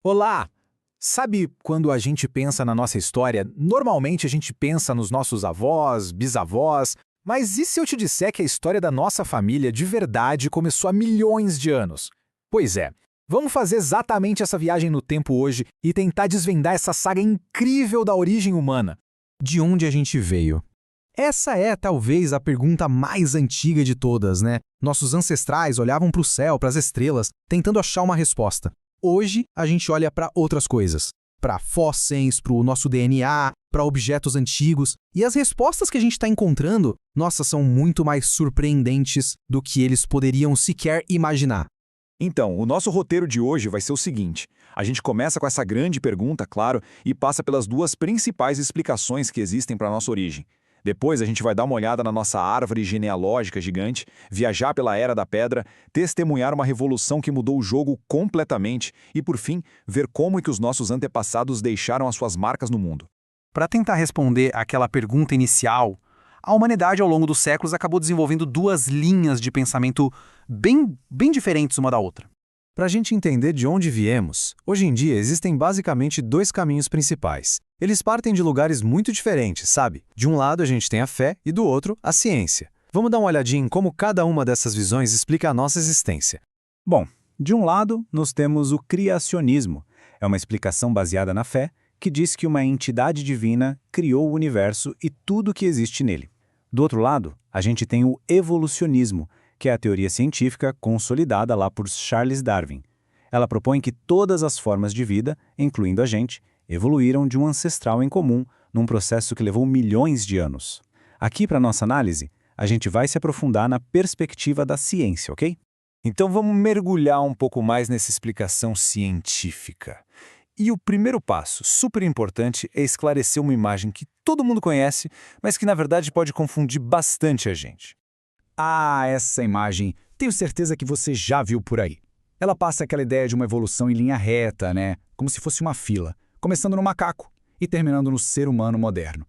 Olá! Sabe quando a gente pensa na nossa história, normalmente a gente pensa nos nossos avós, bisavós, mas e se eu te disser que a história da nossa família de verdade começou há milhões de anos? Pois é, vamos fazer exatamente essa viagem no tempo hoje e tentar desvendar essa saga incrível da origem humana. De onde a gente veio? Essa é talvez a pergunta mais antiga de todas, né? Nossos ancestrais olhavam para o céu, para as estrelas, tentando achar uma resposta. Hoje, a gente olha para outras coisas, para fósseis, para o nosso DNA, para objetos antigos, e as respostas que a gente está encontrando, nossa, são muito mais surpreendentes do que eles poderiam sequer imaginar. Então, o nosso roteiro de hoje vai ser o seguinte. A gente começa com essa grande pergunta, claro, e passa pelas duas principais explicações que existem para a nossa origem. Depois a gente vai dar uma olhada na nossa árvore genealógica gigante, viajar pela Era da Pedra, testemunhar uma revolução que mudou o jogo completamente e, por fim, ver como é que os nossos antepassados deixaram as suas marcas no mundo. Para tentar responder àquela pergunta inicial, a humanidade ao longo dos séculos acabou desenvolvendo duas linhas de pensamento bem diferentes uma da outra. Para a gente entender de onde viemos, hoje em dia existem basicamente dois caminhos principais. Eles partem de lugares muito diferentes, sabe? De um lado a gente tem a fé e do outro a ciência. Vamos dar uma olhadinha em como cada uma dessas visões explica a nossa existência. Bom, de um lado nós temos o criacionismo. É uma explicação baseada na fé que diz que uma entidade divina criou o universo e tudo que existe nele. Do outro lado, a gente tem o evolucionismo, que é a teoria científica consolidada lá por Charles Darwin. Ela propõe que todas as formas de vida, incluindo a gente, evoluíram de um ancestral em comum num processo que levou milhões de anos. Aqui, para nossa análise, a gente vai se aprofundar na perspectiva da ciência, ok? Então vamos mergulhar um pouco mais nessa explicação científica. E o primeiro passo, super importante, é esclarecer uma imagem que todo mundo conhece, mas que na verdade pode confundir bastante a gente. Ah, essa imagem, tenho certeza que você já viu por aí. Ela passa aquela ideia de uma evolução em linha reta, né? Como se fosse uma fila, começando no macaco e terminando no ser humano moderno.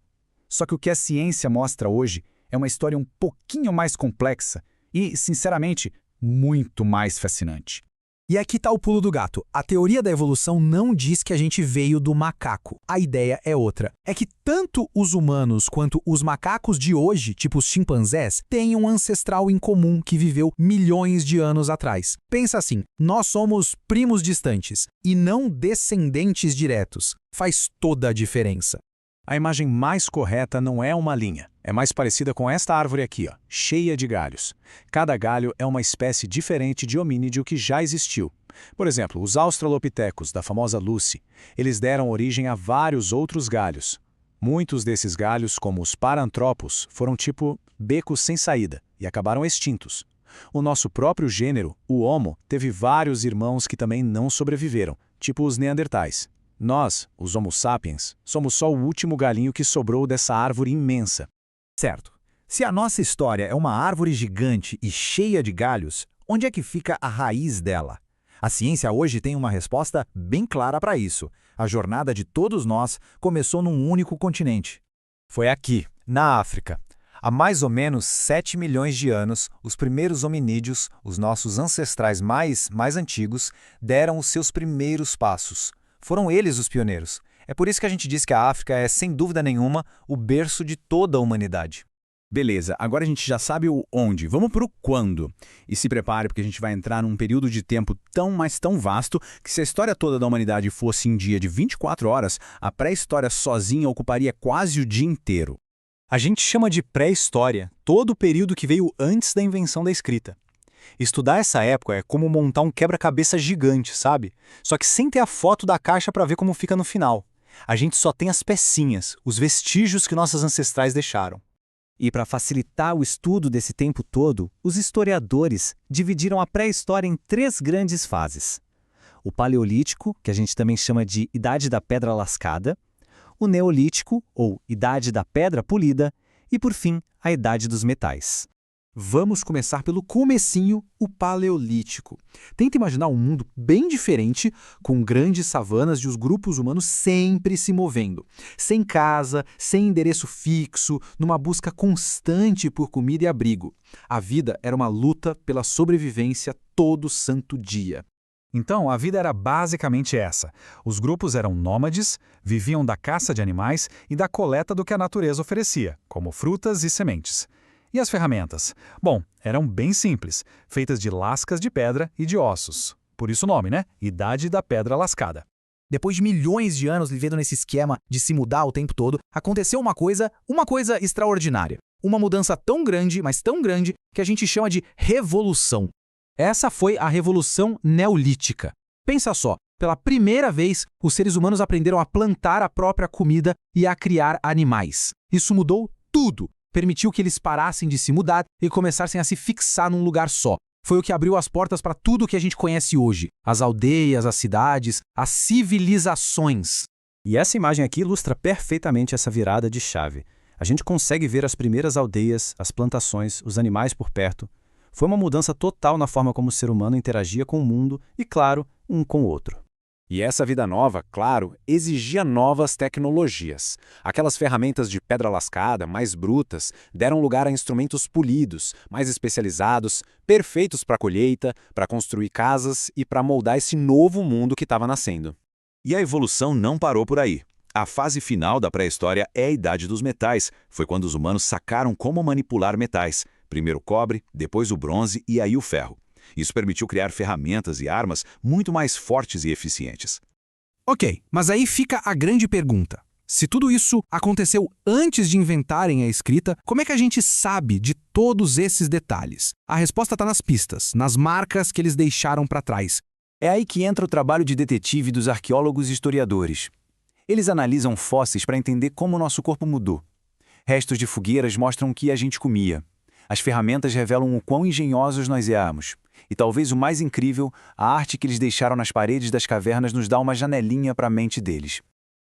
Só que o que a ciência mostra hoje é uma história um pouquinho mais complexa e, sinceramente, muito mais fascinante. E aqui está o pulo do gato. A teoria da evolução não diz que a gente veio do macaco. A ideia é outra. É que tanto os humanos quanto os macacos de hoje, tipo os chimpanzés, têm um ancestral em comum que viveu milhões de anos atrás. Pensa assim, nós somos primos distantes e não descendentes diretos. Faz toda a diferença. A imagem mais correta não é uma linha. É mais parecida com esta árvore aqui, ó, cheia de galhos. Cada galho é uma espécie diferente de hominídeo que já existiu. Por exemplo, os australopitecos, da famosa Lucy, eles deram origem a vários outros galhos. Muitos desses galhos, como os parantropos, foram tipo becos sem saída e acabaram extintos. O nosso próprio gênero, o Homo, teve vários irmãos que também não sobreviveram, tipo os neandertais. Nós, os Homo sapiens, somos só o último galinho que sobrou dessa árvore imensa. Certo. Se a nossa história é uma árvore gigante e cheia de galhos, onde é que fica a raiz dela? A ciência hoje tem uma resposta bem clara para isso. A jornada de todos nós começou num único continente. Foi aqui, na África. Há mais ou menos 7 milhões de anos, os primeiros hominídeos, os nossos ancestrais mais antigos, deram os seus primeiros passos. Foram eles os pioneiros. É por isso que a gente diz que a África é, sem dúvida nenhuma, o berço de toda a humanidade. Beleza, agora a gente já sabe o onde, vamos para o quando. E se prepare porque a gente vai entrar num período de tempo tão vasto que se a história toda da humanidade fosse em dia de 24 horas, a pré-história sozinha ocuparia quase o dia inteiro. A gente chama de pré-história todo o período que veio antes da invenção da escrita. Estudar essa época é como montar um quebra-cabeça gigante, sabe? Só que sem ter a foto da caixa para ver como fica no final. A gente só tem as pecinhas, os vestígios que nossos ancestrais deixaram. E para facilitar o estudo desse tempo todo, os historiadores dividiram a pré-história em 3 grandes fases. O Paleolítico, que a gente também chama de Idade da Pedra Lascada, o Neolítico, ou Idade da Pedra Polida, e por fim, a Idade dos Metais. Vamos começar pelo comecinho, o Paleolítico. Tenta imaginar um mundo bem diferente, com grandes savanas e os grupos humanos sempre se movendo. Sem casa, sem endereço fixo, numa busca constante por comida e abrigo. A vida era uma luta pela sobrevivência todo santo dia. Então, a vida era basicamente essa. Os grupos eram nômades, viviam da caça de animais e da coleta do que a natureza oferecia, como frutas e sementes. E as ferramentas? Bom, eram bem simples, feitas de lascas de pedra e de ossos. Por isso o nome, né? Idade da Pedra Lascada. Depois de milhões de anos vivendo nesse esquema de se mudar o tempo todo, aconteceu uma coisa extraordinária. Uma mudança tão grande, mas tão grande, que a gente chama de revolução. Essa foi a Revolução Neolítica. Pensa só, pela primeira vez, os seres humanos aprenderam a plantar a própria comida e a criar animais. Isso mudou tudo. Permitiu que eles parassem de se mudar e começassem a se fixar num lugar só. Foi o que abriu as portas para tudo o que a gente conhece hoje. As aldeias, as cidades, as civilizações. E essa imagem aqui ilustra perfeitamente essa virada de chave. A gente consegue ver as primeiras aldeias, as plantações, os animais por perto. Foi uma mudança total na forma como o ser humano interagia com o mundo e, claro, um com o outro. E essa vida nova, claro, exigia novas tecnologias. Aquelas ferramentas de pedra lascada, mais brutas, deram lugar a instrumentos polidos, mais especializados, perfeitos para colheita, para construir casas e para moldar esse novo mundo que estava nascendo. E a evolução não parou por aí. A fase final da pré-história é a Idade dos Metais. Foi quando os humanos sacaram como manipular metais. Primeiro o cobre, depois o bronze e aí o ferro. Isso permitiu criar ferramentas e armas muito mais fortes e eficientes. Ok, mas aí fica a grande pergunta. Se tudo isso aconteceu antes de inventarem a escrita, como é que a gente sabe de todos esses detalhes? A resposta está nas pistas, nas marcas que eles deixaram para trás. É aí que entra o trabalho de detetive dos arqueólogos e historiadores. Eles analisam fósseis para entender como o nosso corpo mudou. Restos de fogueiras mostram o que a gente comia. As ferramentas revelam o quão engenhosos nós éramos. E talvez o mais incrível, a arte que eles deixaram nas paredes das cavernas nos dá uma janelinha para a mente deles.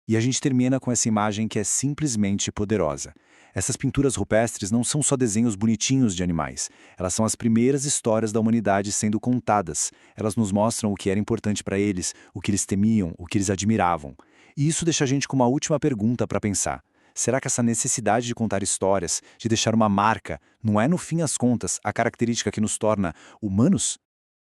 E a gente termina com essa imagem que é simplesmente poderosa. Essas pinturas rupestres não são só desenhos bonitinhos de animais. Elas são as primeiras histórias da humanidade sendo contadas. Elas nos mostram o que era importante para eles, o que eles temiam, o que eles admiravam. E isso deixa a gente com uma última pergunta para pensar. Será que essa necessidade de contar histórias, de deixar uma marca, não é, no fim das contas, a característica que nos torna humanos?